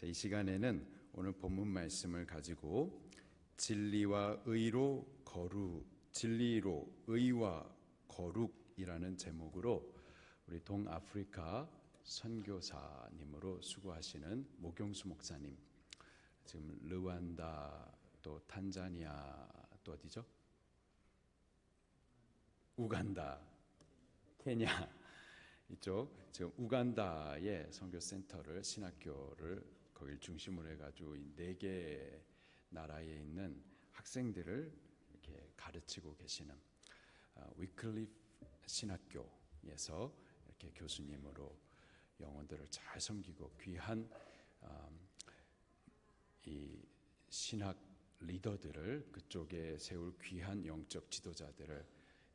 자, 이 시간에는 오늘 본문 말씀을 가지고 진리와 의로 의와 거룩이라는 제목으로 우리 동아프리카 선교사님으로 수고하시는 모경수 목사님, 지금 르완다, 또 탄자니아, 또 어디죠? 우간다, 케냐 이쪽 지금 우간다의 선교센터를, 신학교를 거길 중심으로 해가지고 이 4개 나라에 있는 학생들을 이렇게 가르치고 계시는 위클리프 신학교에서 이렇게 교수님으로 영혼들을 잘 섬기고 귀한 이 신학 리더들을, 그쪽에 세울 귀한 영적 지도자들을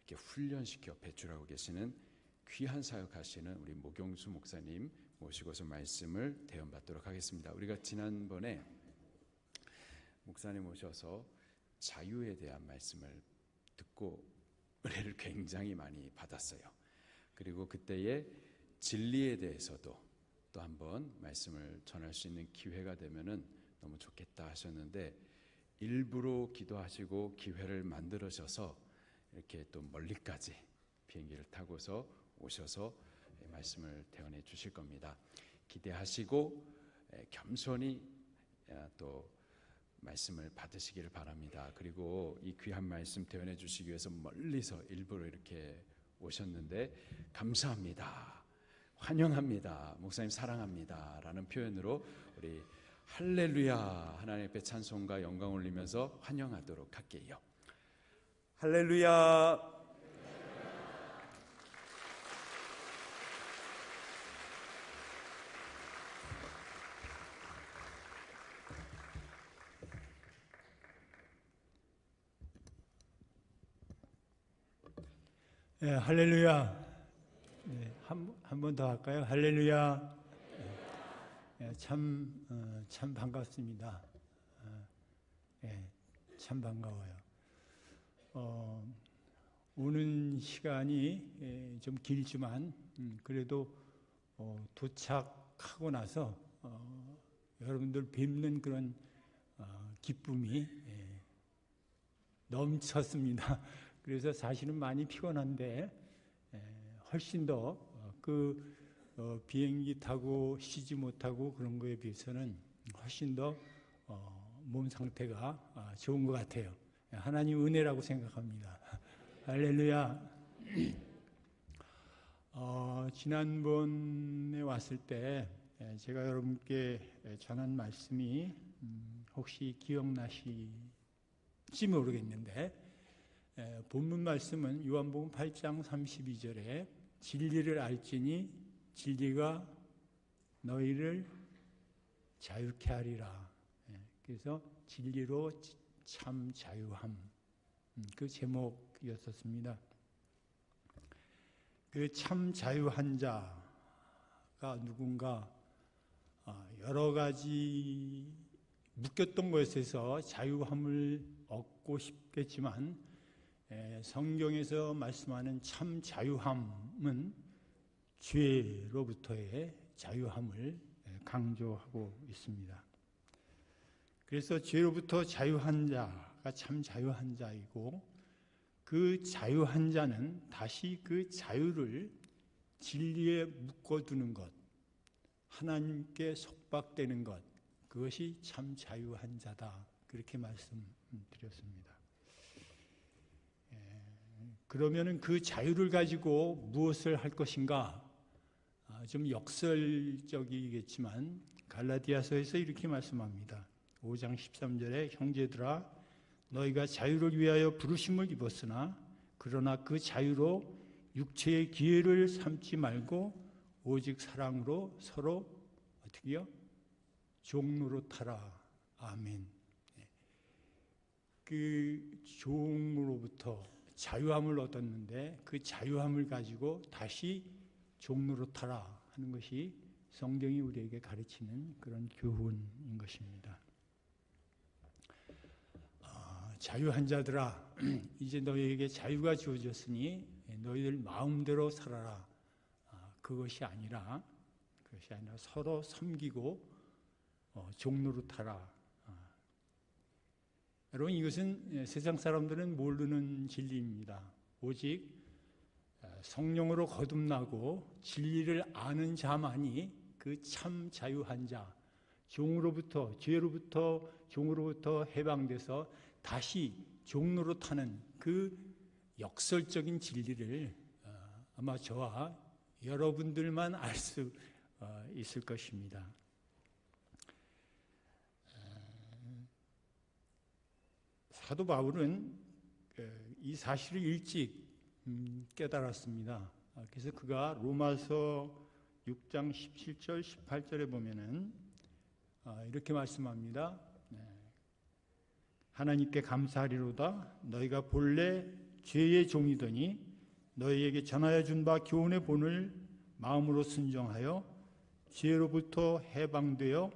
이렇게 훈련시켜 배출하고 계시는 귀한 사역하시는 우리 모경수 목사님 모시고서 말씀을 대언받도록 하겠습니다. 우리가 지난번에 목사님 오셔서 자유에 대한 말씀을 듣고 은혜를 굉장히 많이 받았어요. 그리고 그때의 진리에 대해서도 또 한번 말씀을 전할 수 있는 기회가 되면은 너무 좋겠다 하셨는데, 일부러 기도하시고 기회를 만들어셔서 이렇게 또 멀리까지 비행기를 타고서 오셔서 말씀을 대언해 주실 겁니다. 기대하시고 겸손히 또 말씀을 받으시기를 바랍니다. 그리고 이 귀한 말씀 대언해 주시기 위해서 멀리서 일부러 이렇게 오셨는데 감사합니다, 환영합니다, 목사님 사랑합니다 라는 표현으로 우리 할렐루야, 하나님 앞에 찬송과 영광 올리면서 환영하도록 할게요. 할렐루야. 네, 할렐루야. 네, 한 번 더 할까요? 할렐루야. 네, 참 반갑습니다. 네, 참 반가워요. 오는 시간이 좀 길지만 그래도 도착하고 나서 여러분들 뵙는 그런 기쁨이 넘쳤습니다. 그래서 사실은 많이 피곤한데 훨씬 더 비행기 타고 쉬지 못하고 그런 거에 비해서는 훨씬 더 몸 상태가 좋은 것 같아요. 하나님 은혜라고 생각합니다. 할렐루야. 지난번에 왔을 때 제가 여러분께 전한 말씀이 혹시 기억나실지 모르겠는데, 본문 말씀은 요한복음 8장 32절에 진리를 알지니 진리가 너희를 자유케 하리라. 그래서 진리로 참 자유함, 그 제목이었었습니다. 그 참 자유한 자가 누군가, 여러 가지 묶였던 것에서 자유함을 얻고 싶겠지만 성경에서 말씀하는 참 자유함은 죄로부터의 자유함을 강조하고 있습니다. 그래서 죄로부터 자유한 자가 참 자유한 자이고, 그 자유한 자는 다시 그 자유를 진리에 묶어두는 것, 하나님께 속박되는 것, 그것이 참 자유한 자다, 그렇게 말씀드렸습니다. 그러면은 그 자유를 가지고 무엇을 할 것인가? 좀 역설적이겠지만 갈라디아서에서 이렇게 말씀합니다. 5장 13절에 형제들아, 너희가 자유를 위하여 부르심을 입었으나 그러나 그 자유로 육체의 기회를 삼지 말고 오직 사랑으로 서로 어떻게요? 종노릇하라. 아멘. 그 종으로부터 자유함을 얻었는데 그 자유함을 가지고 다시 종노릇하라 하는 것이 성경이 우리에게 가르치는 그런 교훈인 것입니다. 자유한 자들아, 이제 너희에게 자유가 주어졌으니 너희들 마음대로 살아라. 그것이 아니라 서로 섬기고 종노릇하라. 여러분, 이것은 세상 사람들은 모르는 진리입니다. 오직 성령으로 거듭나고 진리를 아는 자만이 그 참 자유한 자, 종으로부터, 죄로부터, 종으로부터 해방돼서 다시 종노릇하는 그 역설적인 진리를 아마 저와 여러분들만 알 수 있을 것입니다. 사도 바울은 이 사실을 일찍 깨달았습니다. 그래서 그가 로마서 6장 17절 18절에 보면은 이렇게 말씀합니다. 하나님께 감사하리로다. 너희가 본래 죄의 종이더니 너희에게 전하여 준 바 교훈의 본을 마음으로 순종하여 죄로부터 해방되어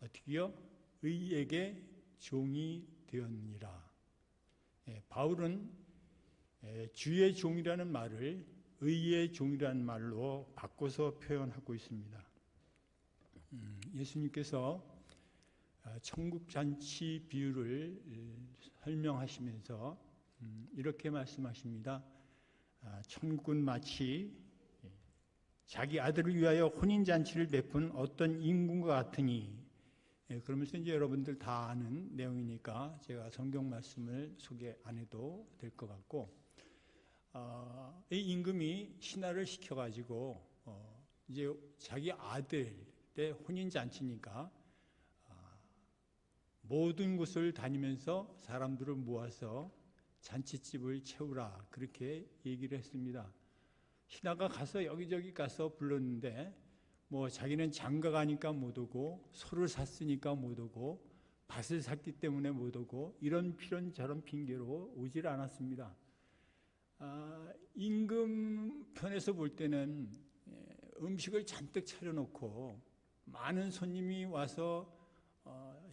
어떻게요? 의에게 종이 되었느니라. 바울은 주의 종이라는 말을 의의 종이라는 말로 바꿔서 표현하고 있습니다. 예수님께서 천국잔치 비유를 설명하시면서 이렇게 말씀하십니다. 천국은 마치 자기 아들을 위하여 혼인잔치를 베푼 어떤 임금과 같으니, 그러면서 이제 여러분들 다 아는 내용이니까 제가 성경 말씀을 소개 안 해도 될 것 같고, 이 임금이 신하를 시켜가지고 이제 자기 아들의 혼인잔치니까 모든 곳을 다니면서 사람들을 모아서 잔치집을 채우라, 그렇게 얘기를 했습니다. 신하가 가서 여기저기 가서 불렀는데 뭐 자기는 장가 가니까 못 오고, 소를 샀으니까 못 오고, 밭을 샀기 때문에 못 오고, 이런 저런 핑계로 오질 않았습니다. 임금 편에서 볼 때는 음식을 잔뜩 차려놓고 많은 손님이 와서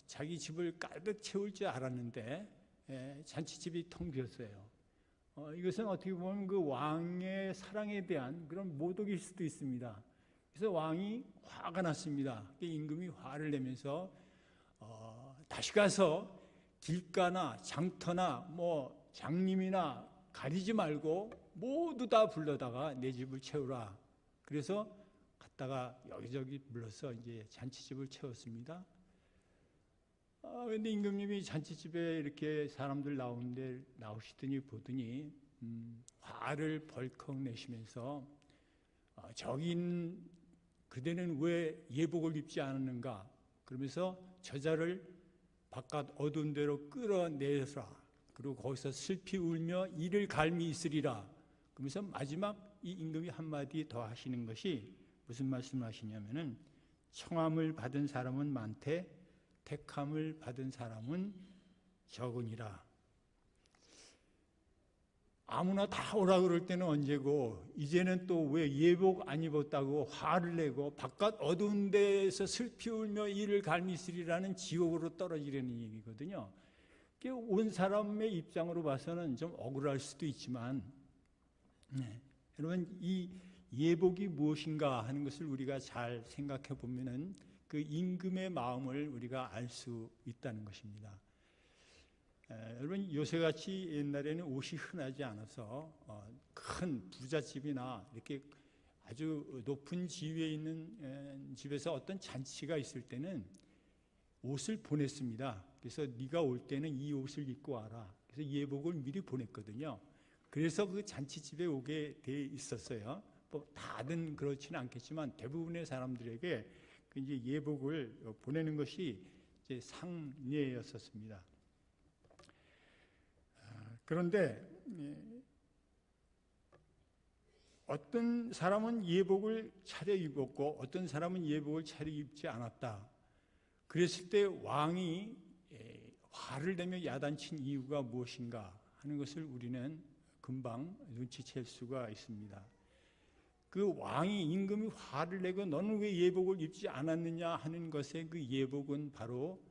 자기 집을 가득 채울 줄 알았는데 잔치집이 텅 비었어요. 이것은 어떻게 보면 그 왕의 사랑에 대한 그런 모독일 수도 있습니다. 그래서 왕이 화가 났습니다. 임금이 화를 내면서 다시 가서 길가나 장터나 뭐 장님이나 가리지 말고 모두 다 불러다가 내 집을 채우라. 그래서 갔다가 여기저기 불러서 이제 잔치집을 채웠습니다. 근데 임금님이 잔치집에 이렇게 사람들 나오시더니 보더니 화를 벌컥 내시면서 저긴 그대는 왜 예복을 입지 않았는가? 그러면서 저자를 바깥 어두운 데로 끌어내서라. 그리고 거기서 슬피 울며 이를 갈미 있으리라. 그러면서 마지막 이 임금이 한마디 더 하시는 것이 무슨 말씀을 하시냐면은 청함을 받은 사람은 많되 택함을 받은 사람은 적으니라. 아무나 다 오라 그럴 때는 언제고, 이제는 또 왜 예복 안 입었다고 화를 내고 바깥 어두운 데에서 슬피 울며 이를 갈미 있으리라는 지옥으로 떨어지려는 얘기거든요. 온 사람의 입장으로 봐서는 좀 억울할 수도 있지만, 여러분, 이 예복이 무엇인가 하는 것을 우리가 잘 생각해 보면은 그 임금의 마음을 우리가 알 수 있다는 것입니다. 여러분, 요새같이 옛날에는 옷이 흔하지 않아서 큰 부잣집이나 이렇게 아주 높은 지위에 있는 집에서 어떤 잔치가 있을 때는 옷을 보냈습니다. 그래서 네가 올 때는 이 옷을 입고 와라. 그래서 예복을 미리 보냈거든요. 그래서 그 잔치집에 오게 돼 있었어요. 뭐 다는 그렇지는 않겠지만 대부분의 사람들에게 이제 예복을 보내는 것이 이제 상례였었습니다. 그런데 어떤 사람은 예복을 차려입었고 어떤 사람은 예복을 차려입지 않았다. 그랬을 때 왕이 화를 내며 야단친 이유가 무엇인가 하는 것을 우리는 금방 눈치챌 수가 있습니다. 그 왕이 임금이 화를 내고 너는 왜 예복을 입지 않았느냐 하는 것의 그 예복은 바로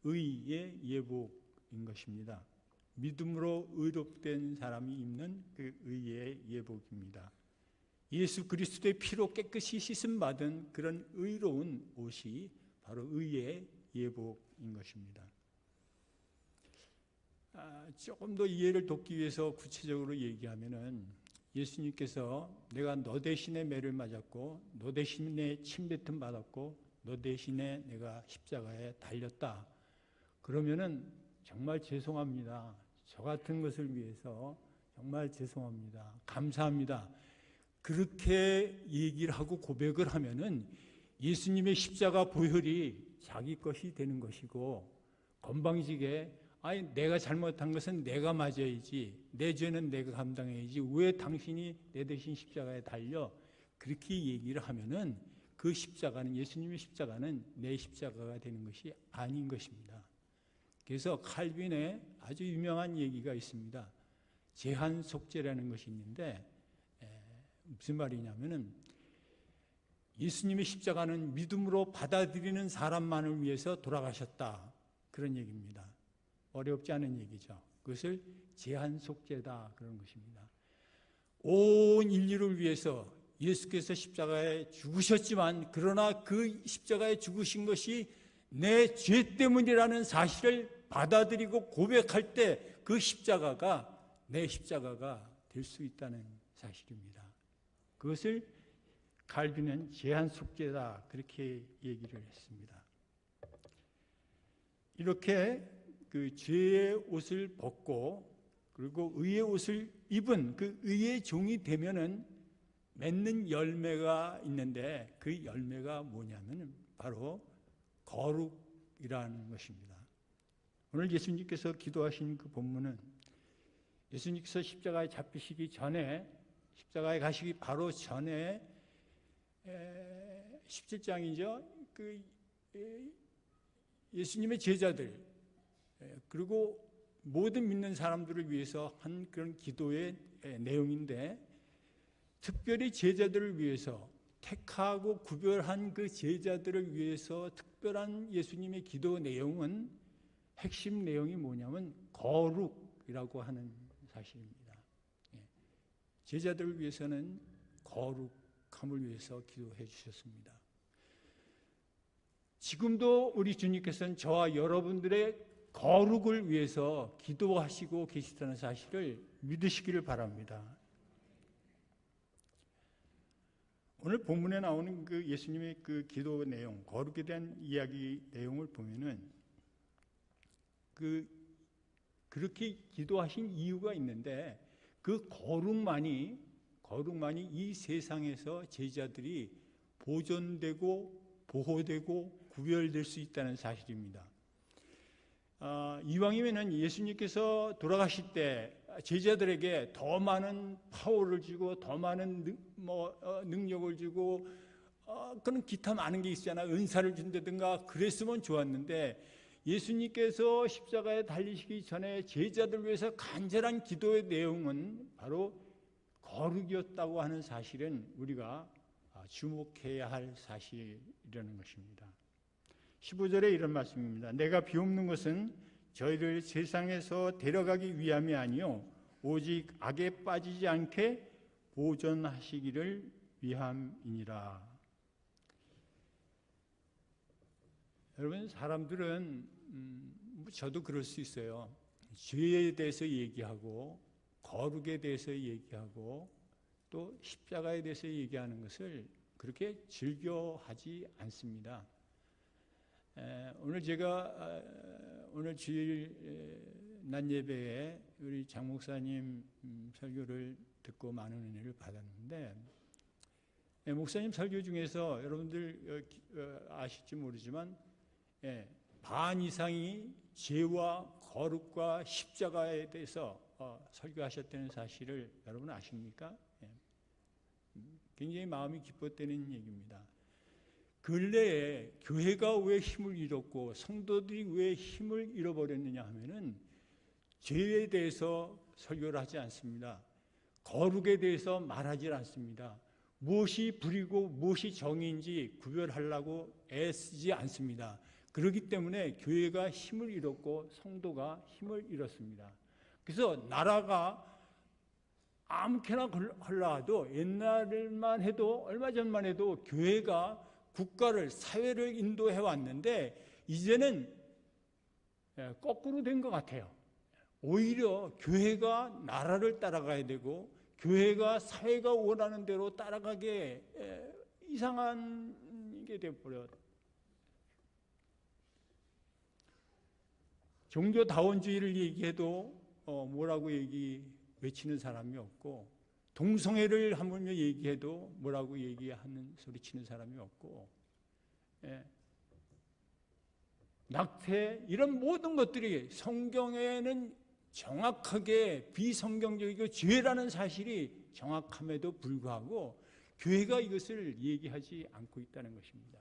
의의 예복인 것입니다. 믿음으로 의롭된 사람이 입는 그 의의 예복입니다. 예수 그리스도의 피로 깨끗이 씻음받은 그런 의로운 옷이 바로 의의 예복인 것입니다. 조금 더 이해를 돕기 위해서 구체적으로 얘기하면은 예수님께서 내가 너 대신에 매를 맞았고 너 대신에 침뱉음 받았고 너 대신에 내가 십자가에 달렸다. 그러면은 정말 죄송합니다. 저 같은 것을 위해서 정말 죄송합니다. 감사합니다. 그렇게 얘기를 하고 고백을 하면은 예수님의 십자가 보혈이 자기 것이 되는 것이고 건방지게 아니 내가 잘못한 것은 내가 맞아야지 내 죄는 내가 감당해야지 왜 당신이 내 대신 십자가에 달려 그렇게 얘기를 하면은 그 십자가는 예수님의 십자가는 내 십자가가 되는 것이 아닌 것입니다. 그래서 칼빈의 아주 유명한 얘기가 있습니다. 제한 속죄라는 것이 있는데 무슨 말이냐면은 예수님의 십자가는 믿음으로 받아들이는 사람만을 위해서 돌아가셨다 그런 얘기입니다. 어렵지 않은 얘기죠. 그것을 제한 속죄다 그런 것입니다. 온 인류를 위해서 예수께서 십자가에 죽으셨지만 그러나 그 십자가에 죽으신 것이 내 죄 때문이라는 사실을 받아들이고 고백할 때 그 십자가가 내 십자가가 될 수 있다는 사실입니다. 그것을 칼빈은 제한 속죄다 그렇게 얘기를 했습니다. 이렇게 그 죄의 옷을 벗고 그리고 의의 옷을 입은 그 의의 종이 되면은 맺는 열매가 있는데 그 열매가 뭐냐면은 바로 거룩이라는 것입니다. 오늘 예수님께서 기도하신 그 본문은 예수님께서 십자가에 잡히시기 전에 십자가에 가시기 바로 전에 17장이죠. 그 예수님의 제자들 그리고 모든 믿는 사람들을 위해서 한 그런 기도의 내용인데 특별히 제자들을 위해서 택하고 구별한 그 제자들을 위해서 특별한 예수님의 기도 내용은 핵심 내용이 뭐냐면 거룩이라고 하는 사실입니다. 제자들을 위해서는 거룩함을 위해서 기도해 주셨습니다. 지금도 우리 주님께서는 저와 여러분들의 거룩을 위해서 기도하시고 계시다는 사실을 믿으시기를 바랍니다. 오늘 본문에 나오는 그 예수님의 그 기도 내용, 거룩에 대한 이야기 내용을 보면은 그렇게 기도하신 이유가 있는데 그 거룩만이 이 세상에서 제자들이 보존되고 보호되고 구별될 수 있다는 사실입니다. 이왕이면은 예수님께서 돌아가실 때 제자들에게 더 많은 파워를 주고 더 많은 능력을 주고 그런 기타 많은 게 있잖아요. 은사를 준다든가 그랬으면 좋았는데 예수님께서 십자가에 달리시기 전에 제자들 위해서 간절한 기도의 내용은 바로 거룩이었다고 하는 사실은 우리가 주목해야 할 사실이라는 것입니다. 15절에 이런 말씀입니다. 내가 비옵는 것은 저희를 세상에서 데려가기 위함이 아니요 오직 악에 빠지지 않게 보존하시기를 위함이니라. 여러분 사람들은 저도 그럴 수 있어요. 죄에 대해서 얘기하고 거룩에 대해서 얘기하고 또 십자가에 대해서 얘기하는 것을 그렇게 즐겨하지 않습니다. 오늘 제가 오늘 주일 낮 예배에 우리 장 목사님 설교를 듣고 많은 은혜를 받았는데 목사님 설교 중에서 여러분들 아실지 모르지만 반 이상이 죄와 거룩과 십자가에 대해서 설교하셨다는 사실을 여러분 아십니까? 굉장히 마음이 기뻤다는 얘기입니다. 근래에 교회가 왜 힘을 잃었고 성도들이 왜 힘을 잃어버렸느냐 하면은 죄에 대해서 설교를 하지 않습니다. 거룩에 대해서 말하지 않습니다. 무엇이 불이고 무엇이 정의인지 구별하려고 애쓰지 않습니다. 그렇기 때문에 교회가 힘을 잃었고 성도가 힘을 잃었습니다. 그래서 나라가 아무렇게나 흘러가도 옛날만 해도 얼마 전만 해도 교회가 국가를 사회를 인도해 왔는데 이제는 거꾸로 된 것 같아요. 오히려 교회가 나라를 따라가야 되고 교회가 사회가 원하는 대로 따라가게 이상한 게 되어버려. 종교다원주의를 얘기해도 뭐라고 외치는 사람이 없고, 동성애를 하물며 얘기해도 뭐라고 얘기하는 소리치는 사람이 없고, 낙태 이런 모든 것들이 성경에는 정확하게 비성경적이고 죄라는 사실이 정확함에도 불구하고 교회가 이것을 얘기하지 않고 있다는 것입니다.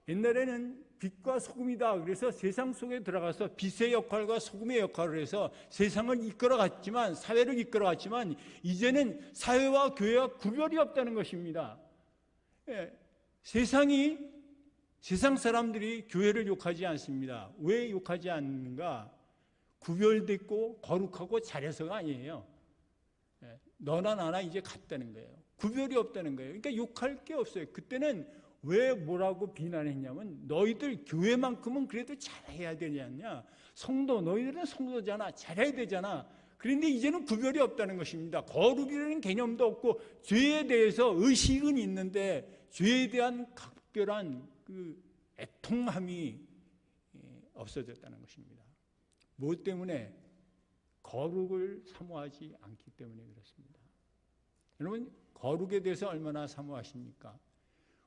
옛날에는 빛과 소금이다. 그래서 세상 속에 들어가서 빛의 역할과 소금의 역할을 해서 세상을 이끌어갔지만, 사회를 이끌어갔지만, 이제는 사회와 교회와 구별이 없다는 것입니다. 세상 사람들이 교회를 욕하지 않습니다. 왜 욕하지 않는가? 구별됐고 거룩하고 잘해서가 아니에요. 너나 나나 이제 같다는 거예요. 구별이 없다는 거예요. 그러니까 욕할 게 없어요. 그때는 왜 뭐라고 비난했냐면, 너희들 교회만큼은 그래도 잘해야 되지 않냐? 너희들은 성도잖아. 잘해야 되잖아. 그런데 이제는 구별이 없다는 것입니다. 거룩이라는 개념도 없고, 죄에 대해서 의식은 있는데 죄에 대한 각별한 그 애통함이 없어졌다는 것입니다. 무엇 때문에? 거룩을 사모하지 않기 때문에 그렇습니다. 여러분, 거룩에 대해서 얼마나 사모하십니까?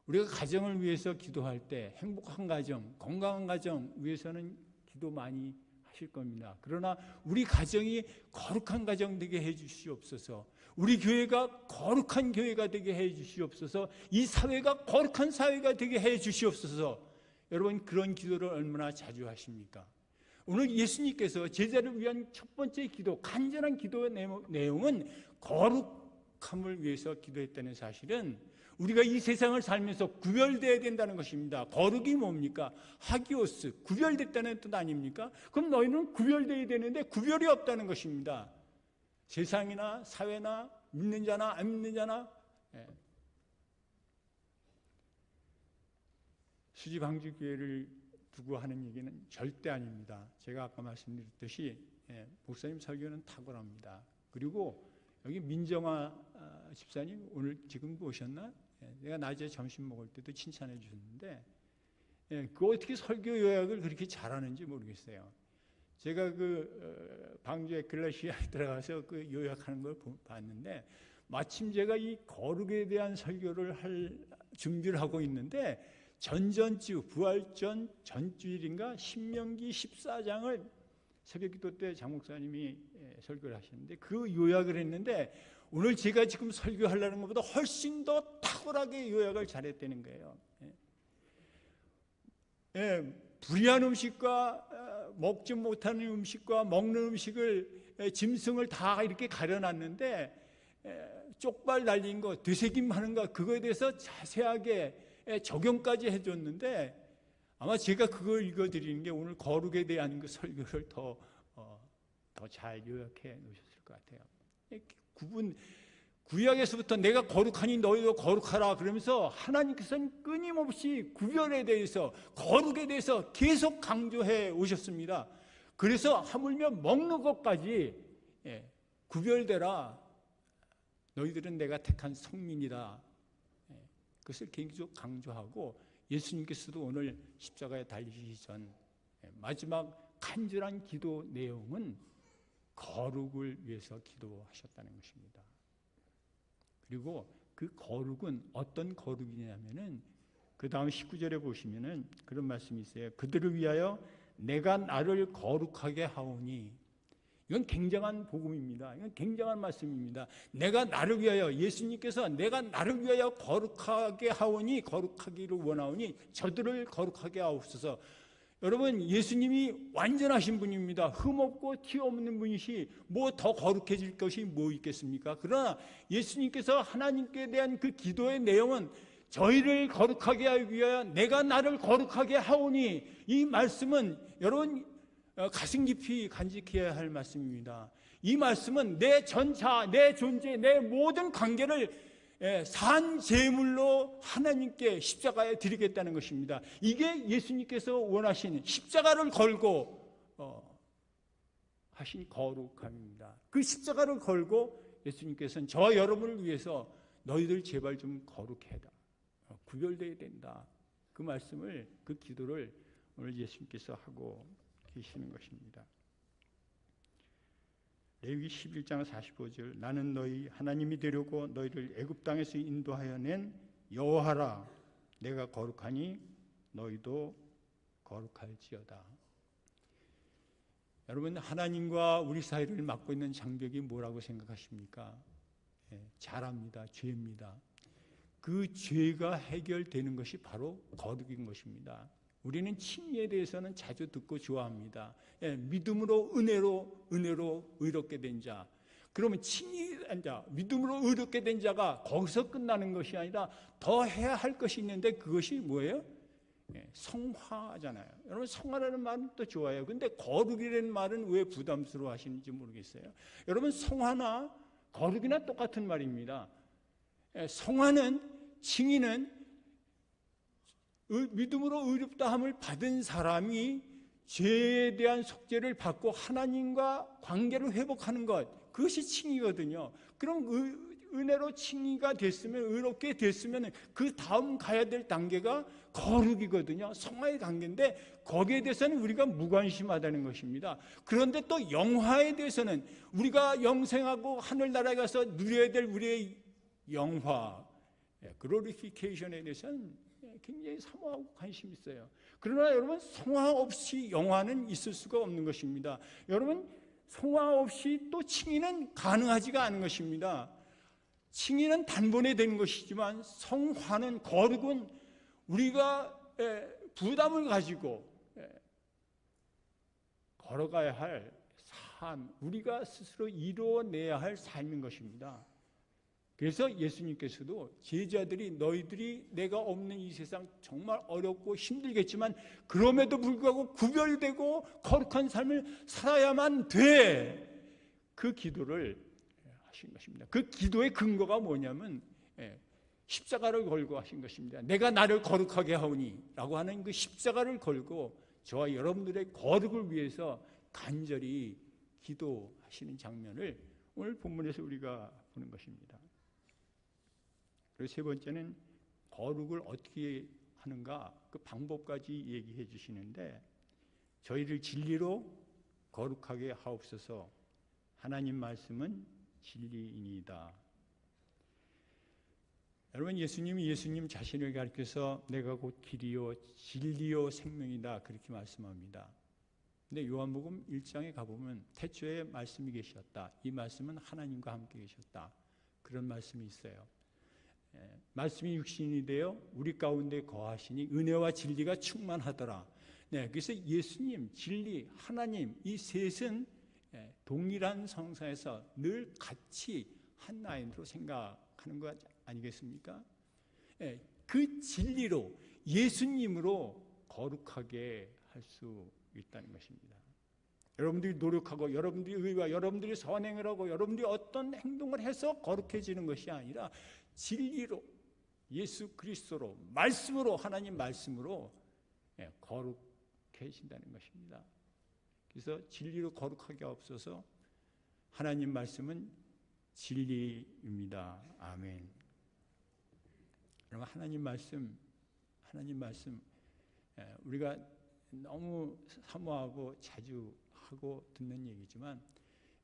우리가 가정을 위해서 기도할 때 행복한 가정, 건강한 가정 위해서는 기도 많이 하실 겁니다. 그러나 우리 가정이 거룩한 가정 되게 해 주시옵소서. 우리 교회가 거룩한 교회가 되게 해 주시옵소서. 이 사회가 거룩한 사회가 되게 해 주시옵소서. 여러분, 그런 기도를 얼마나 자주 하십니까? 오늘 예수님께서 제자를 위한 첫 번째 기도, 간절한 기도의 내용은 거룩함을 위해서 기도했다는 사실은 우리가 이 세상을 살면서 구별되어야 된다는 것입니다. 거룩이 뭡니까? 하기오스, 구별됐다는 뜻 아닙니까? 그럼 너희는 구별되어야 되는데 구별이 없다는 것입니다. 세상이나 사회나 믿는 자나 안 믿는 자나. 수지방주교회를 두고 하는 얘기는 절대 아닙니다. 제가 아까 말씀드렸듯이 목사님 설교는 탁월합니다. 그리고 여기 민정아 집사님 오늘 지금 오셨나? 내가 낮에 점심 먹을 때도 칭찬해 주셨는데, 그 어떻게 설교 요약을 그렇게 잘하는지 모르겠어요. 제가 그 방주 에클레시아에 들어가서 그 요약하는 걸 봤는데, 마침 제가 이 거룩에 대한 설교를 할 준비를 하고 있는데, 전전주 부활전 전주일인가 신명기 14장을 새벽기도 때 장 목사님이 설교를 하셨는데 그 요약을 했는데, 오늘 제가 지금 설교하려는 것보다 훨씬 더 탁월하게 요약을 잘했다는 거예요. 불의한 음식과 먹지 못하는 음식과 먹는 음식을 짐승을 다 이렇게 가려놨는데, 쪽발 날린 거, 되새김 하는 거, 그거에 대해서 자세하게 적용까지 해줬는데, 아마 제가 그걸 읽어드리는 게 오늘 거룩에 대한 그 설교를 더 잘 요약해 놓으셨을 것 같아요. 구약에서부터 내가 거룩하니 너희도 거룩하라 그러면서 하나님께서는 끊임없이 구별에 대해서, 거룩에 대해서 계속 강조해 오셨습니다. 그래서 하물며 먹는 것까지 구별되라, 너희들은 내가 택한 성민이다, 그것을 계속 강조하고, 예수님께서도 오늘 십자가에 달리시기 전 마지막 간절한 기도 내용은 거룩을 위해서 기도하셨다는 것입니다. 그리고 그 거룩은 어떤 거룩이냐면은 그 다음 19절에 보시면은 그런 말씀이 있어요. 그들을 위하여 내가 나를 거룩하게 하오니. 이건 굉장한 복음입니다. 이건 굉장한 말씀입니다. 내가 나를 위하여, 예수님께서 내가 나를 위하여 거룩하게 하오니, 거룩하기를 원하오니 저들을 거룩하게 하옵소서. 여러분, 예수님이 완전하신 분입니다. 흠없고 티 없는 분이시 뭐 더 거룩해질 것이 뭐 있겠습니까? 그러나 예수님께서 하나님께 대한 그 기도의 내용은 저희를 거룩하게 하기 위하여 내가 나를 거룩하게 하오니, 이 말씀은 여러분 가슴 깊이 간직해야 할 말씀입니다. 이 말씀은 내 전차, 내 존재, 내 모든 관계를 산 제물로 하나님께 십자가에 드리겠다는 것입니다. 이게 예수님께서 원하시는 십자가를 걸고 하신 거룩함입니다. 그 십자가를 걸고 예수님께서는 저와 여러분을 위해서 너희들 제발 좀 거룩해라, 구별되어야 된다, 그 말씀을, 그 기도를 오늘 예수님께서 하고 계시는 것입니다. 레위기 11장 45절, 나는 너희 하나님이 되려고 너희를 애굽 땅에서 인도하여 낸 여호와라. 내가 거룩하니 너희도 거룩할지어다. 여러분, 하나님과 우리 사이를 막고 있는 장벽이 뭐라고 생각하십니까? 잘 압니다. 죄입니다. 그 죄가 해결되는 것이 바로 거룩인 것입니다. 우리는 칭의에 대해서는 자주 듣고 좋아합니다. 믿음으로 은혜로 의롭게 된 자. 그러면 칭의한 자, 믿음으로 의롭게 된 자가 거기서 끝나는 것이 아니라 더 해야 할 것이 있는데 그것이 뭐예요? 성화잖아요. 여러분, 성화라는 말은 또 좋아요. 근데 거룩이라는 말은 왜 부담스러워 하시는지 모르겠어요. 여러분, 성화나 거룩이나 똑같은 말입니다. 성화는, 칭의는 믿음으로 의롭다함을 받은 사람이 죄에 대한 속죄를 받고 하나님과 관계를 회복하는 것, 그것이 칭의거든요. 그럼 은혜로 칭의가 됐으면, 의롭게 됐으면 그 다음 가야 될 단계가 거룩이거든요. 성화의 단계인데 거기에 대해서는 우리가 무관심하다는 것입니다. 그런데 또 영화에 대해서는 우리가 영생하고 하늘나라에 가서 누려야 될 우리의 영화, 글로리피케이션에 대해서는 굉장히 사모하고 관심이 있어요. 그러나 여러분, 성화 없이 영화는 있을 수가 없는 것입니다. 여러분, 성화 없이 또 칭의는 가능하지가 않은 것입니다. 칭의는 단번에 되는 것이지만 성화는, 거룩은 우리가 부담을 가지고 걸어가야 할 삶, 우리가 스스로 이루어내야 할 삶인 것입니다. 그래서 예수님께서도 제자들이 너희들이 내가 없는 이 세상 정말 어렵고 힘들겠지만 그럼에도 불구하고 구별되고 거룩한 삶을 살아야만 돼, 그 기도를 하신 것입니다. 그 기도의 근거가 뭐냐면 십자가를 걸고 하신 것입니다. 내가 나를 거룩하게 하오니 라고 하는 그 십자가를 걸고 저와 여러분들의 거룩을 위해서 간절히 기도하시는 장면을 오늘 본문에서 우리가 보는 것입니다. 그리고 세 번째는 거룩을 어떻게 하는가, 그 방법까지 얘기해 주시는데, 저희를 진리로 거룩하게 하옵소서. 하나님 말씀은 진리이니이다. 여러분, 예수님이 예수님 자신을 가리켜서 내가 곧 길이요 진리요 생명이다, 그렇게 말씀합니다. 근데 요한복음 1장에 가보면 태초에 말씀이 계셨다, 이 말씀은 하나님과 함께 계셨다, 그런 말씀이 있어요. 말씀이 육신이 되어 우리 가운데 거하시니 은혜와 진리가 충만하더라. 그래서 예수님, 진리, 하나님, 이 셋은 동일한 성상에서 늘 같이 한 라인으로 생각하는 것 아니겠습니까? 그 진리로, 예수님으로 거룩하게 할 수 있다는 것입니다. 여러분들이 노력하고 여러분들이 의와 여러분들이 선행을 하고 여러분들이 어떤 행동을 해서 거룩해지는 것이 아니라 진리로, 예수 그리스도로, 말씀으로, 하나님 말씀으로 거룩해진다는 것입니다. 그래서 진리로 거룩하게 하옵소서. 하나님 말씀은 진리입니다. 아멘. 여러분, 하나님 말씀 우리가 너무 사모하고 자주 하고 듣는 얘기지만,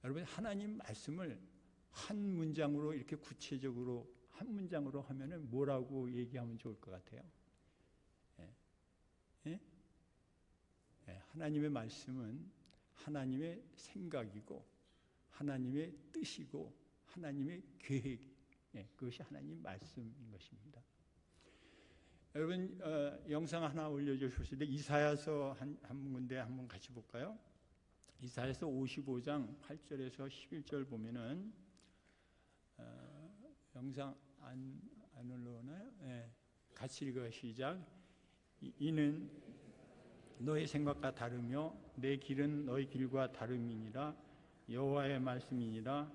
여러분, 하나님 말씀을 한 문장으로 이렇게 구체적으로 한 문장으로 하면은 뭐라고 얘기하면 좋을 것 같아요? 하나님의 말씀은 하나님의 생각이고 하나님의 뜻이고 하나님의 계획, 그것이 하나님 말씀인 것입니다. 여러분, 영상 하나 올려주실 때 이사야서 한 군데 한번 같이 볼까요? 이사야서 55장 8절에서 11절 보면은, 영상 안 올라오나요? 같이 읽어요. 시작. 이는 너의 생각과 다르며 내 길은 너의 길과 다름이니라. 여호와의 말씀이니라.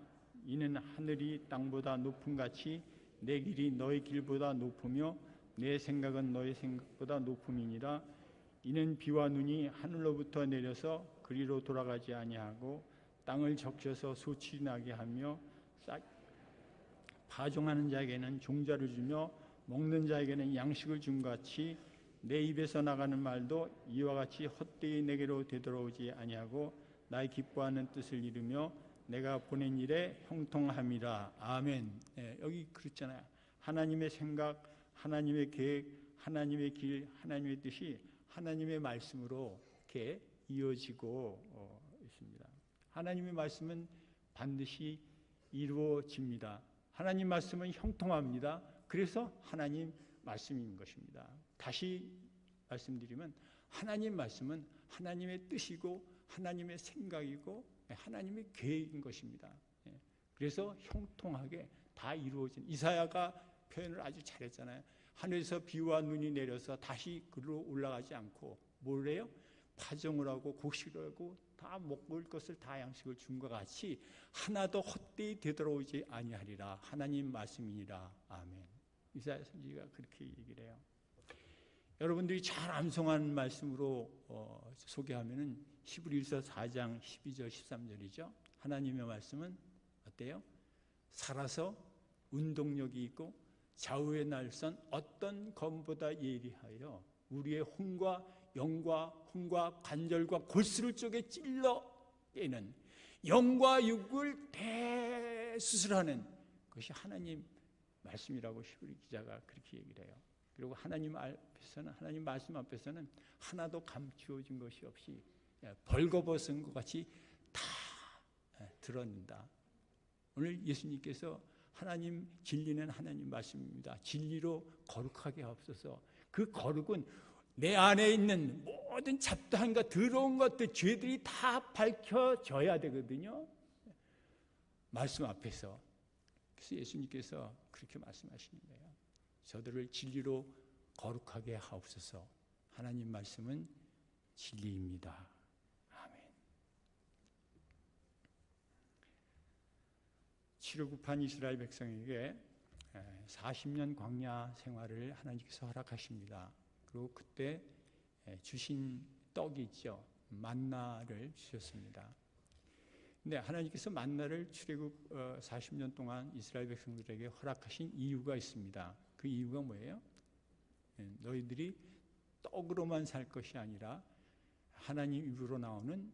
이는 하늘이 땅보다 높음 같이 내 길이 너의 길보다 높으며 내 생각은 너의 생각보다 높음이니라. 이는 비와 눈이 하늘로부터 내려서 그리로 돌아가지 아니하고 땅을 적셔서 소출이 나게 하며 파종하는 자에게는 종자를 주며 먹는 자에게는 양식을 준 같이 내 입에서 나가는 말도 이와 같이 헛되이 내게로 되돌아오지 아니하고 나의 기뻐하는 뜻을 이루며 내가 보낸 일에 형통함이라. 아멘. 여기 그렇잖아요. 하나님의 생각, 하나님의 계획, 하나님의 길, 하나님의 뜻이 하나님의 말씀으로 이렇게 이어지고 있습니다. 하나님의 말씀은 반드시 이루어집니다. 하나님 말씀은 형통합니다. 그래서 하나님 말씀인 것입니다. 다시 말씀드리면 하나님 말씀은 하나님의 뜻이고 하나님의 생각이고 하나님의 계획인 것입니다. 그래서 형통하게 다 이루어진, 이사야가 표현을 아주 잘했잖아요. 하늘에서 비와 눈이 내려서 다시 그리로 올라가지 않고 뭘 해요? 파종을 하고 곡식을 하고 다 먹을 것을 다 양식을 준 것 같이 하나도 헛되이 되돌아오지 아니하리라. 하나님 말씀이니라. 아멘. 이사야 선지자가 그렇게 얘기를 해요. 여러분들이 잘 암송한 말씀으로 소개하면은 히브리서 4장 12절 13절이죠. 하나님의 말씀은 어때요? 살아서 운동력이 있고 좌우의 날선 어떤 검보다 예리하여 우리의 혼과 영과 혼과 관절과 골수를 쪼개 찔러 깨는 영과 육을 대수술하는 것이 하나님 말씀이라고 히브리 기자가 그렇게 얘기를 해요. 그리고 하나님 앞에서는, 하나님 말씀 앞에서는 하나도 감추어진 것이 없이 벌거벗은 것 같이 다 드러낸다. 오늘 예수님께서 하나님 진리는 하나님 말씀입니다. 진리로 거룩하게 하옵소서. 그 거룩은 내 안에 있는 모든 잡다함과 더러운 것들, 죄들이 다 밝혀져야 되거든요. 말씀 앞에서. 그래서 예수님께서 그렇게 말씀하시는 거예요. 저들을 진리로 거룩하게 하옵소서. 하나님 말씀은 진리입니다. 아멘. 치료급한 이스라엘 백성에게 40년 광야 생활을 하나님께서 허락하십니다. 그리고 그때 주신 떡이 있죠. 만나를 주셨습니다. 근데 하나님께서 만나를 출애굽 40년 동안 이스라엘 백성들에게 허락하신 이유가 있습니다. 그 이유가 뭐예요? 너희들이 떡으로만 살 것이 아니라 하나님 입으로 나오는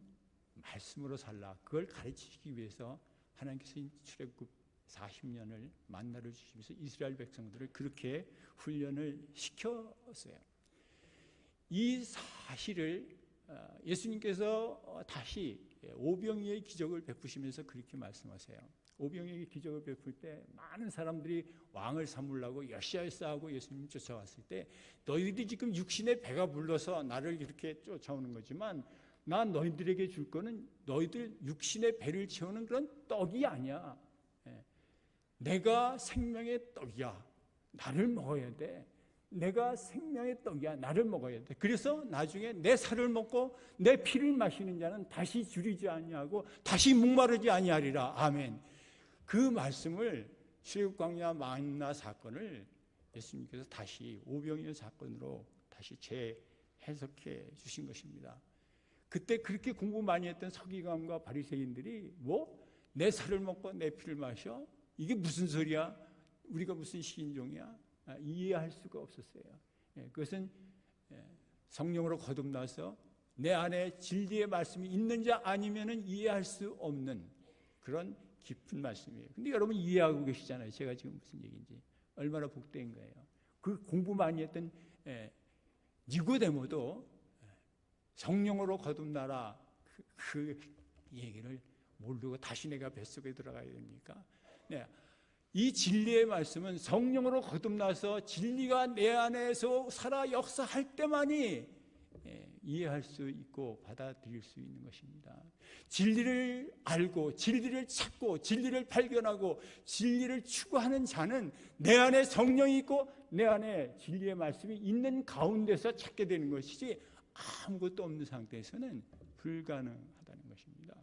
말씀으로 살라. 그걸 가르치기 위해서 하나님께서 출애굽 40년을 만나를 주시면서 이스라엘 백성들을 그렇게 훈련을 시켰어요. 이 사실을 예수님께서 다시 오병이의 기적을 베푸시면서 그렇게 말씀하세요. 오병이의 기적을 베풀 때 많은 사람들이 왕을 삼으려고 여시아에 싸우고 예수님 쫓아왔을 때 너희들이 지금 육신의 배가 불러서 나를 이렇게 쫓아오는 거지만 난 너희들에게 줄 거는 너희들 육신의 배를 채우는 그런 떡이 아니야. 내가 생명의 떡이야. 나를 먹어야 돼. 내가 생명의 떡이야. 나를 먹어야 돼. 그래서 나중에 내 살을 먹고 내 피를 마시는 자는 다시 줄이지 아니하고 다시 목마르지 아니하리라. 아멘. 그 말씀을 출애굽 광야 만나 사건을 예수님께서 다시 오병이어 사건으로 다시 재해석해 주신 것입니다. 그때 그렇게 공부 많이 했던 서기관과 바리새인들이 내 살을 먹고 내 피를 마셔? 이게 무슨 소리야? 우리가 무슨 시인종이야? 이해할 수가 없었어요. 그것은 성령으로 거듭나서 내 안에 진리의 말씀이 있는 자 아니면은 이해할 수 없는 그런 깊은 말씀이에요. 근데 여러분 이해하고 계시잖아요. 제가 지금 무슨 얘기인지. 얼마나 복된 거예요. 그 공부 많이 했던 니고데모도 성령으로 거듭나라 그 얘기를 모르고 다시 내가 뱃속에 들어가야 됩니까? 이 진리의 말씀은 성령으로 거듭나서 진리가 내 안에서 살아 역사할 때만이 이해할 수 있고 받아들일 수 있는 것입니다. 진리를 알고 진리를 찾고 진리를 발견하고 진리를 추구하는 자는 내 안에 성령이 있고 내 안에 진리의 말씀이 있는 가운데서 찾게 되는 것이지 아무것도 없는 상태에서는 불가능하다는 것입니다.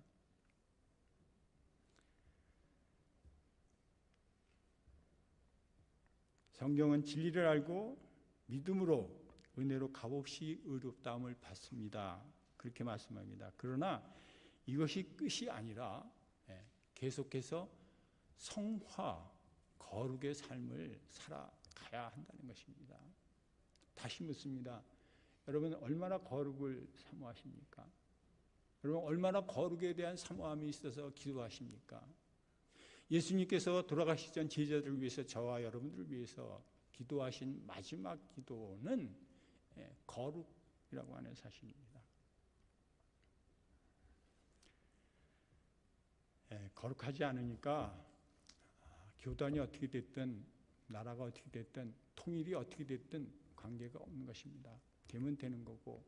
성경은 진리를 알고 믿음으로 은혜로 값없이 의롭다함을 받습니다. 그렇게 말씀합니다. 그러나 이것이 끝이 아니라 계속해서 성화, 거룩의 삶을 살아가야 한다는 것입니다. 다시 묻습니다. 여러분 얼마나 거룩을 사모하십니까? 여러분 얼마나 거룩에 대한 사모함이 있어서 기도하십니까? 예수님께서 돌아가시기 전 제자들을 위해서 저와 여러분들을 위해서 기도하신 마지막 기도는 거룩이라고 하는 사실입니다. 거룩하지 않으니까 교단이 어떻게 됐든 나라가 어떻게 됐든 통일이 어떻게 됐든 관계가 없는 것입니다. 되면 되는 거고.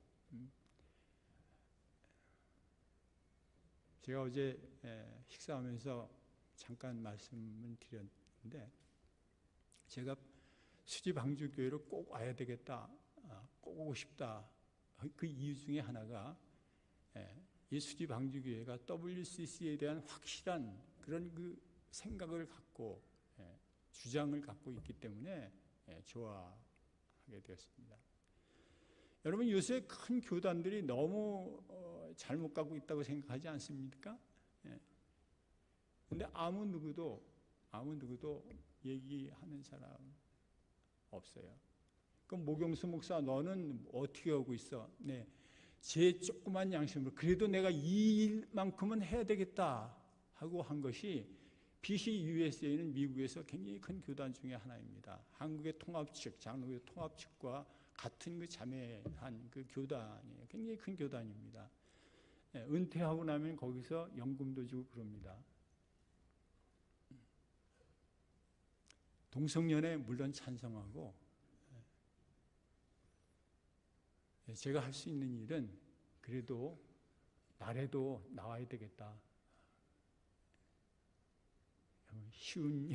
제가 어제 식사하면서 잠깐 말씀을 드렸는데 제가 수지방주교회로 꼭 와야 되겠다, 꼭 오고 싶다. 그 이유 중에 하나가 이 수지방주교회가 WCC에 대한 확실한 그런 그 생각을 갖고 주장을 갖고 있기 때문에 좋아하게 되었습니다. 여러분 요새 큰 교단들이 너무 잘못 가고 있다고 생각하지 않습니까? 근데 아무 누구도 얘기하는 사람 없어요. 그럼 모경수 목사 너는 어떻게 하고 있어? 네, 제 조그만 양심으로 그래도 내가 이 일만큼은 해야 되겠다 하고 한 것이 BCUSA는 미국에서 굉장히 큰 교단 중에 하나입니다. 한국의 통합측, 장로교 통합측과 같은 그 자매한 그 교단이에요. 굉장히 큰 교단입니다. 은퇴하고 나면 거기서 연금도 주고 그럽니다. 동성연애 물론 찬성하고 제가 할 수 있는 일은 그래도 날에도 나와야 되겠다. 쉬운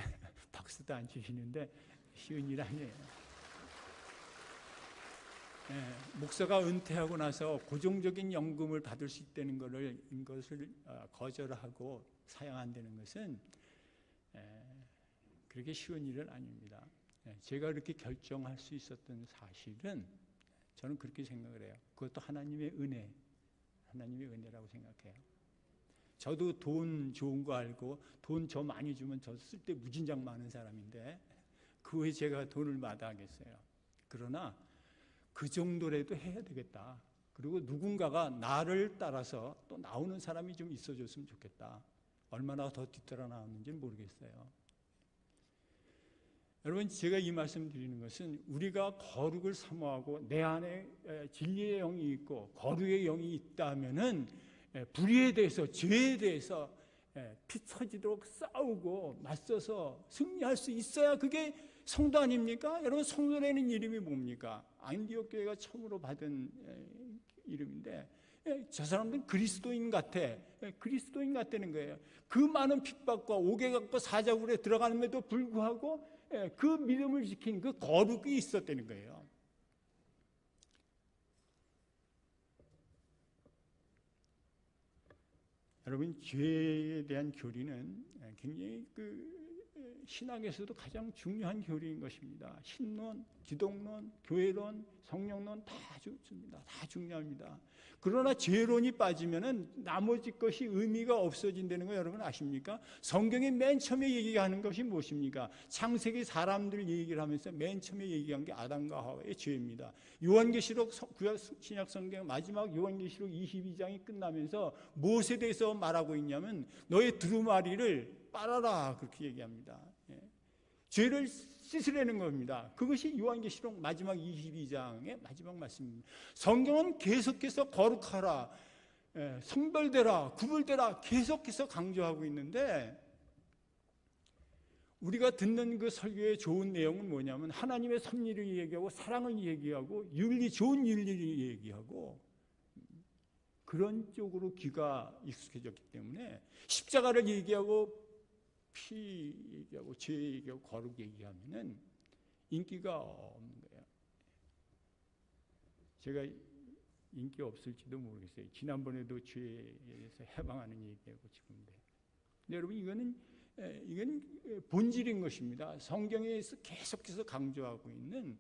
박수도 안 치시는데 쉬운 일 아니에요. 목사가 은퇴하고 나서 고정적인 연금을 받을 수 있다는 것을 거절하고 사양한다는 것은 그렇게 쉬운 일은 아닙니다. 제가 그렇게 결정할 수 있었던 사실은 저는 그렇게 생각을 해요. 그것도 하나님의 은혜라고 생각해요. 저도 돈 좋은 거 알고 돈 저 많이 주면 저 쓸 때 무진장 많은 사람인데 그 왜 제가 돈을 마다하겠어요. 그러나 그 정도라도 해야 되겠다. 그리고 누군가가 나를 따라서 또 나오는 사람이 좀 있어줬으면 좋겠다. 얼마나 더 뒤따라 나오는지는 모르겠어요. 여러분 제가 이 말씀 드리는 것은 우리가 거룩을 사모하고 내 안에 진리의 영이 있고 거룩의 영이 있다면은 불의에 대해서 죄에 대해서 피 터지도록 싸우고 맞서서 승리할 수 있어야 그게 성도 아닙니까? 여러분 성도라는 이름이 뭡니까? 안디옥 교회가 처음으로 받은 이름인데 저 사람들은 그리스도인 같다는 거예요. 그 많은 핍박과 옥에 갖고 사자굴에 들어가는데도 불구하고 그 믿음을 지킨 그 거룩이 있었다는 거예요. 여러분 죄에 대한 교리는 굉장히 그 신학에서도 가장 중요한 교리인 것입니다. 신론, 기독론, 교회론, 성령론 다 좋습니다. 다 중요합니다. 그러나 죄론이 빠지면은 나머지 것이 의미가 없어진다는 거 여러분 아십니까? 성경이 맨 처음에 얘기하는 것이 무엇입니까? 창세기 사람들 얘기를 하면서 맨 처음에 얘기한 게 아담과 하와의 죄입니다. 요한계시록 구약 신약 성경 마지막 요한계시록 22장이 끝나면서 무엇에 대해서 말하고 있냐면 너의 두루마리를 빨아라 그렇게 얘기합니다. 죄를 씻으려는 겁니다. 그것이 요한계시록 마지막 22장의 마지막 말씀입니다. 성경은 계속해서 거룩하라, 성별되라, 구별되라 계속해서 강조하고 있는데 우리가 듣는 그 설교의 좋은 내용은 뭐냐면 하나님의 섭리를 얘기하고 사랑을 얘기하고 윤리, 좋은 윤리를 얘기하고 그런 쪽으로 귀가 익숙해졌기 때문에 십자가를 얘기하고 피 얘기하고 죄 얘기하고 거룩 얘기하면은 인기가 없는 거예요. 제가 인기 없을지도 모르겠어요. 지난번에도 죄에서 해방하는 얘기하고 지금인데. 근데 여러분 이거는 이건 본질인 것입니다. 성경에서 계속해서 강조하고 있는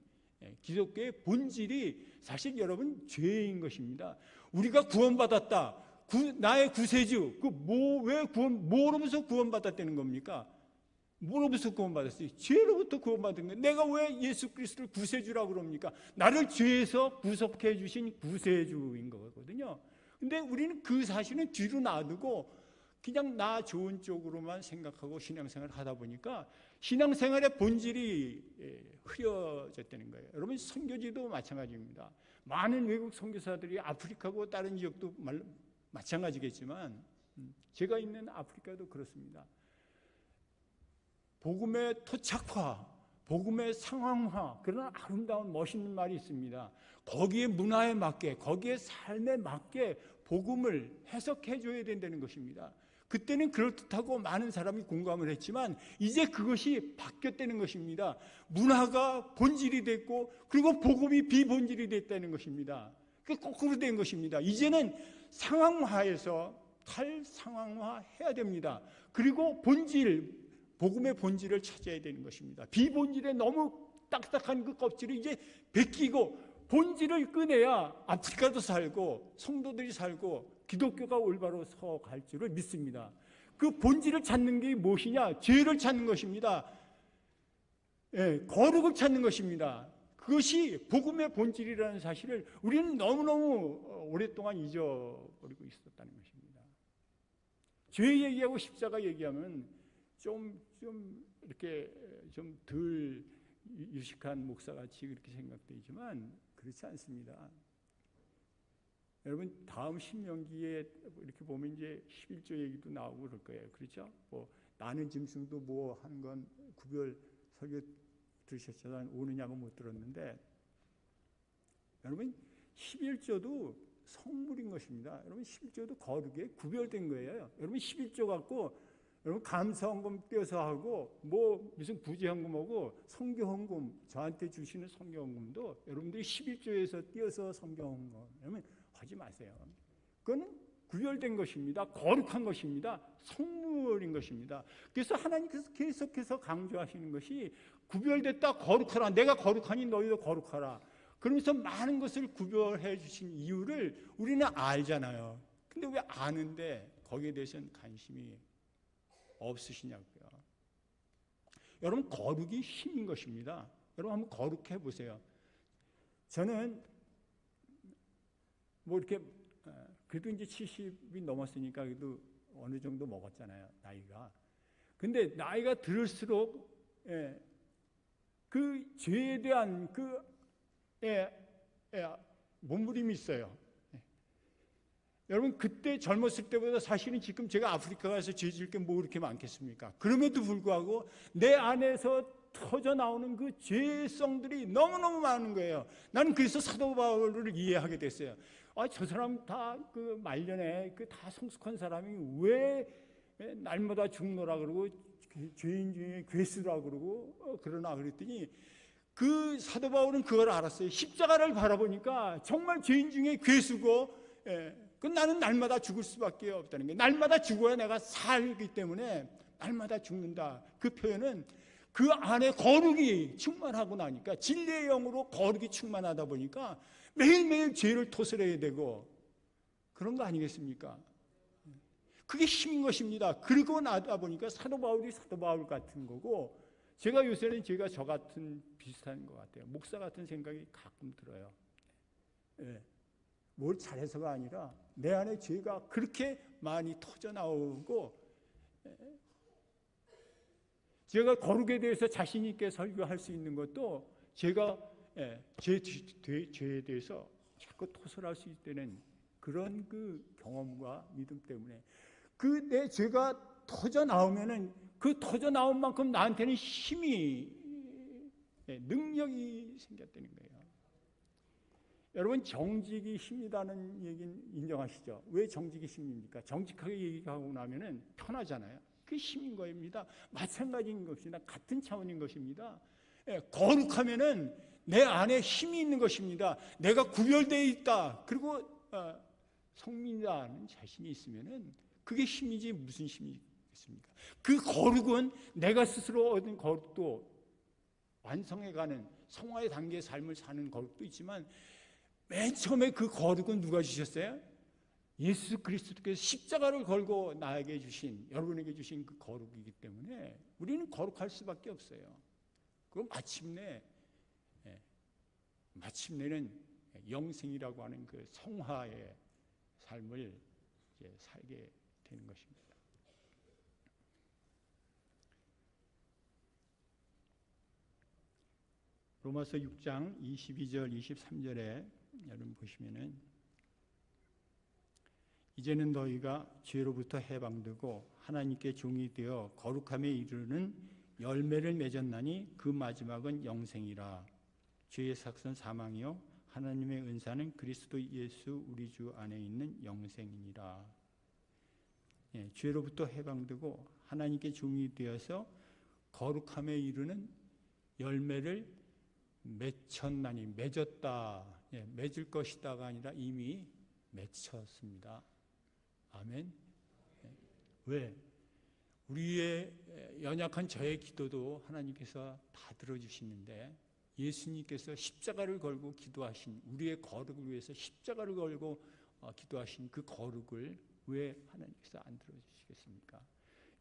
기독교의 본질이 사실 여러분 죄인 것입니다. 우리가 구원받았다. 나의 구세주. 뭐로부터 구원받았다는 겁니까? 뭐로부터 구원받았어요? 죄로부터 구원받은 거예요. 내가 왜 예수 그리스도를 구세주라고 그럽니까? 나를 죄에서 구속해 주신 구세주인 거거든요. 근데 우리는 그 사실은 뒤로 놔두고 그냥 나 좋은 쪽으로만 생각하고 신앙생활을 하다 보니까 신앙생활의 본질이 흐려졌다는 거예요. 여러분 선교지도 마찬가지입니다. 많은 외국 선교사들이 아프리카고 다른 지역도 마찬가지겠지만 제가 있는 아프리카도 그렇습니다. 복음의 토착화, 복음의 상황화, 그런 아름다운 멋있는 말이 있습니다. 거기에 문화에 맞게, 거기에 삶에 맞게 복음을 해석해 줘야 된다는 것입니다. 그때는 그럴듯하고 많은 사람이 공감을 했지만 이제 그것이 바뀌었다는 것입니다. 문화가 본질이 됐고 그리고 복음이 비본질이 됐다는 것입니다. 그게 거꾸로 된 것입니다. 이제는 상황화에서 탈상황화 해야 됩니다. 그리고 복음의 본질을 찾아야 되는 것입니다. 비본질에 너무 딱딱한 그 껍질을 이제 벗기고 본질을 꺼내야 아프리카도 살고 성도들이 살고 기독교가 올바로 서갈 줄을 믿습니다. 그 본질을 찾는 게 무엇이냐? 죄를 찾는 것입니다. 거룩을 찾는 것입니다. 그것이 복음의 본질이라는 사실을 우리는 너무너무 오랫동안 잊어버리고 있었다는 것입니다. 죄 얘기하고 십자가 얘기하면 좀 이렇게 좀 덜 유식한 목사같이 그렇게 생각되지만 그렇지 않습니다. 여러분 다음 신명기에 이렇게 보면 이제 11조 얘기도 나오고 그럴 거예요. 그렇죠? 뭐 나는 짐승도 뭐 하는 건 구별 설교 들으셨지만 오느냐고 못 들었는데 여러분 11조도 성물인 것입니다. 여러분 11조도 거룩에 구별된 거예요. 여러분 11조 갖고 여러분 감사헌금 떼어서 하고 뭐 무슨 구제헌금하고 성교헌금 저한테 주시는 성교헌금도 여러분들이 11조에서 떼어서 성교헌금 여러분 하지 마세요. 그거는 구별된 것입니다. 거룩한 것입니다. 성물인 것입니다. 그래서 하나님께서 계속해서 강조하시는 것이 구별됐다 거룩하라. 내가 거룩하니 너희도 거룩하라. 그러면서 많은 것을 구별해 주신 이유를 우리는 알잖아요. 근데 왜 아는데 거기에 대해서는 관심이 없으시냐고요. 여러분 거룩이 힘인 것입니다. 여러분 한번 거룩해 보세요. 저는 뭐 이렇게 그래도 이제 70이 넘었으니까 그래도 어느 정도 먹었잖아요, 나이가. 근데 나이가 들을수록 그 죄에 대한 그 몸부림이 있어요. 여러분 그때 젊었을 때보다 사실은 지금 제가 아프리카 가서 죄 지을 게 뭐 그렇게 많겠습니까? 그럼에도 불구하고 내 안에서 터져 나오는 그 죄성들이 너무너무 많은 거예요. 나는 그래서 사도 바울을 이해하게 됐어요. 저 사람 다 그 말년에 그 다 성숙한 사람이 왜 날마다 죽노라 그러고 죄인 중에 괴수라 그러고 그러나 그랬더니 그 사도 바울은 그걸 알았어요. 십자가를 바라보니까 정말 죄인 중에 괴수고 그 나는 날마다 죽을 수밖에 없다는 게 날마다 죽어야 내가 살기 때문에 날마다 죽는다. 그 표현은 그 안에 거룩이 충만하고 나니까 진리의 영으로 거룩이 충만하다 보니까 매일매일 죄를 토설해야 되고 그런 거 아니겠습니까? 그게 힘인 것입니다. 그러고 나다 보니까 사도 바울이 사도 바울 같은 거고 제가 요새는 제가 저 같은 비슷한 것 같아요. 목사 같은 생각이 가끔 들어요. 뭘 잘해서가 아니라 내 안에 죄가 그렇게 많이 터져 나오고 제가 거룩에 대해서 자신 있게 설교할 수 있는 것도 제가 죄에 대해서 자꾸 토설할 수 있다는 그런 그 경험과 믿음 때문에 그 내 죄가 터져 나오면은 그 터져 나온 만큼 나한테는 힘이 능력이 생겼다는 거예요. 여러분 정직이 힘이라는 얘기는 인정하시죠? 왜 정직이 힘입니까? 정직하게 얘기하고 나면은 편하잖아요. 그게 힘인 겁니다. 마찬가지인 것입니다. 같은 차원인 것입니다. 거룩하면은 내 안에 힘이 있는 것입니다. 내가 구별되어 있다. 그리고 성민이라는 자신이 있으면은 그게 힘이지 무슨 힘이겠습니까? 아니겠습니까? 그 거룩은 내가 스스로 얻은 거룩도 완성해가는 성화의 단계의 삶을 사는 거룩도 있지만 맨 처음에 그 거룩은 누가 주셨어요? 예수 그리스도께서 십자가를 걸고 나에게 주신, 여러분에게 주신 그 거룩이기 때문에 우리는 거룩할 수밖에 없어요. 그럼 마침내는 영생이라고 하는 그 성화의 삶을 이제 살게 되는 것입니다. 로마서 6장 22절 23절에 여러분 보시면은 이제는 너희가 죄로부터 해방되고 하나님께 종이 되어 거룩함에 이르는 열매를 맺었나니 그 마지막은 영생이라. 죄의 삭은 사망이요 하나님의 은사는 그리스도 예수 우리 주 안에 있는 영생이니라. 죄로부터 해방되고 하나님께 종이 되어서 거룩함에 이르는 열매를 맺었나니, 맺었다, 맺을 것이다가 아니라 이미 맺혔습니다. 아멘. 왜? 우리의 연약한 저의 기도도 하나님께서 다 들어주시는데, 예수님께서 십자가를 걸고 기도하신, 우리의 거룩을 위해서 십자가를 걸고 기도하신 그 거룩을 왜 하나님께서 안 들어주시겠습니까?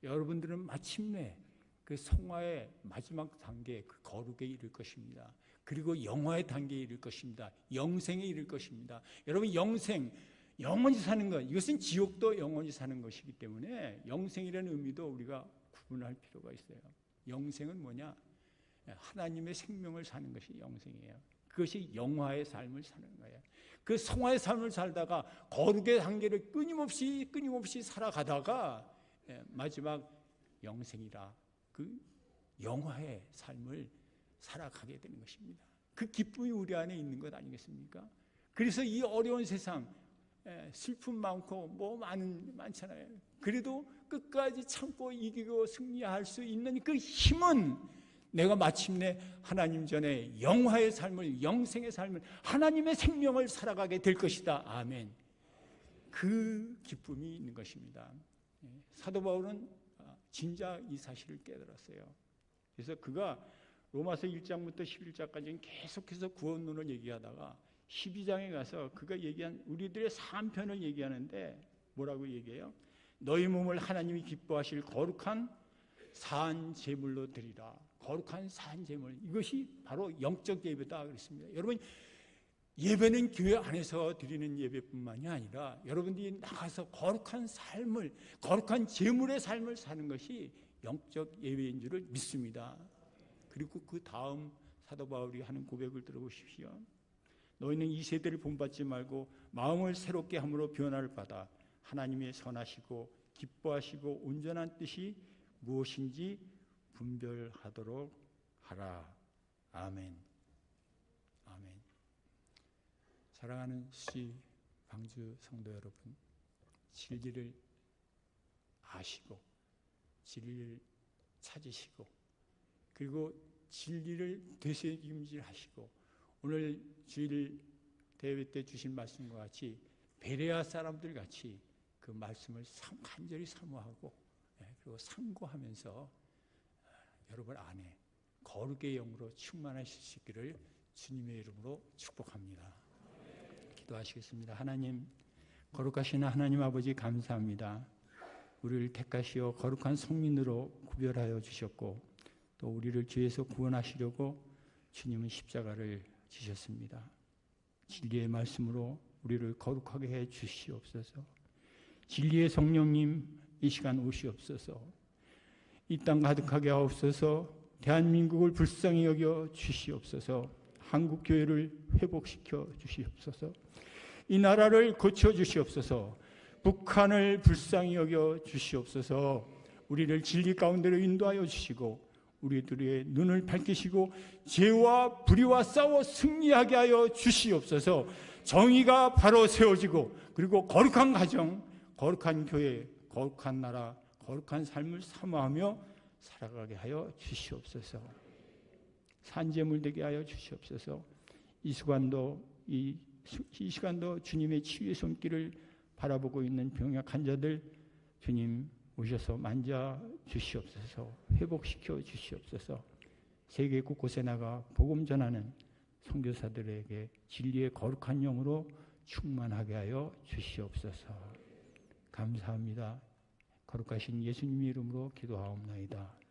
여러분들은 마침내 그 성화의 마지막 단계, 그 거룩에 이를 것입니다. 그리고 영화의 단계에 이를 것입니다. 영생에 이를 것입니다. 여러분, 영생, 영원히 사는 것, 이것은 지옥도 영원히 사는 것이기 때문에 영생이라는 의미도 우리가 구분할 필요가 있어요. 영생은 뭐냐? 하나님의 생명을 사는 것이 영생이에요. 그것이 영화의 삶을 사는 거예요. 그 성화의 삶을 살다가 거룩의 단계를 끊임없이 살아가다가 마지막 영생이라, 그 영화의 삶을 살아가게 되는 것입니다. 그 기쁨이 우리 안에 있는 것 아니겠습니까? 그래서 이 어려운 세상, 슬픔 많고 뭐 많잖아요. 그래도 끝까지 참고 이기고 승리할 수 있는 그 힘은 내가 마침내 하나님 전에 영화의 삶을, 영생의 삶을, 하나님의 생명을 살아가게 될 것이다. 아멘. 그 기쁨이 있는 것입니다. 사도 바울은 진짜 이 사실을 깨달았어요. 그래서 그가 로마서 1장부터 11장까지는 계속해서 구원론을 얘기하다가 12장에 가서 그가 얘기한 우리들의 삶편을 얘기하는데 뭐라고 얘기해요? 너희 몸을 하나님이 기뻐하실 거룩한 산 제물로 드리라. 거룩한 산 제물, 이것이 바로 영적 예배다 그랬습니다. 여러분, 예배는 교회 안에서 드리는 예배뿐만이 아니라 여러분들이 나가서 거룩한 삶을, 거룩한 제물의 삶을 사는 것이 영적 예배인 줄을 믿습니다. 그리고 그 다음 사도 바울이 하는 고백을 들어보십시오. 너희는 이 세대를 본받지 말고 마음을 새롭게 함으로 변화를 받아 하나님의 선하시고 기뻐하시고 온전한 뜻이 무엇인지 분별하도록 하라. 아멘. 아멘. 사랑하는 수지 방주 성도 여러분, 진리를 아시고 진리를 찾으시고 그리고 진리를 되새김질하시고 오늘 주일 대회 때 주신 말씀과 같이 베레아 사람들 같이 그 말씀을 간절히 사모하고 그리고 상고하면서 여러분 안에 거룩의 영으로 충만하실 수 있기를 주님의 이름으로 축복합니다. 기도하시겠습니다. 하나님, 거룩하신 하나님 아버지 감사합니다. 우리를 택하시어 거룩한 성민으로 구별하여 주셨고 또 우리를 죄에서 구원하시려고 주님은 십자가를 지셨습니다. 진리의 말씀으로 우리를 거룩하게 해 주시옵소서. 진리의 성령님 이 시간 오시옵소서. 이 땅 가득하게 하옵소서. 대한민국을 불쌍히 여겨 주시옵소서. 한국교회를 회복시켜 주시옵소서. 이 나라를 고쳐 주시옵소서. 북한을 불쌍히 여겨 주시옵소서. 우리를 진리 가운데로 인도하여 주시고 우리들의 눈을 밝히시고 죄와 불의와 싸워 승리하게 하여 주시옵소서. 정의가 바로 세워지고 그리고 거룩한 가정, 거룩한 교회, 거룩한 나라, 거룩한 삶을 사모하며 살아가게 하여 주시옵소서. 산재물 되게 하여 주시옵소서. 이 시간도 주님의 치유의 손길을 바라보고 있는 병약 환자들 주님 오셔서 만져 주시옵소서. 회복시켜 주시옵소서. 세계 곳곳에 나가 복음 전하는 선교사들에게 진리의 거룩한 영으로 충만하게 하여 주시옵소서. 감사합니다. 거룩하신 예수님의 이름으로 기도하옵나이다.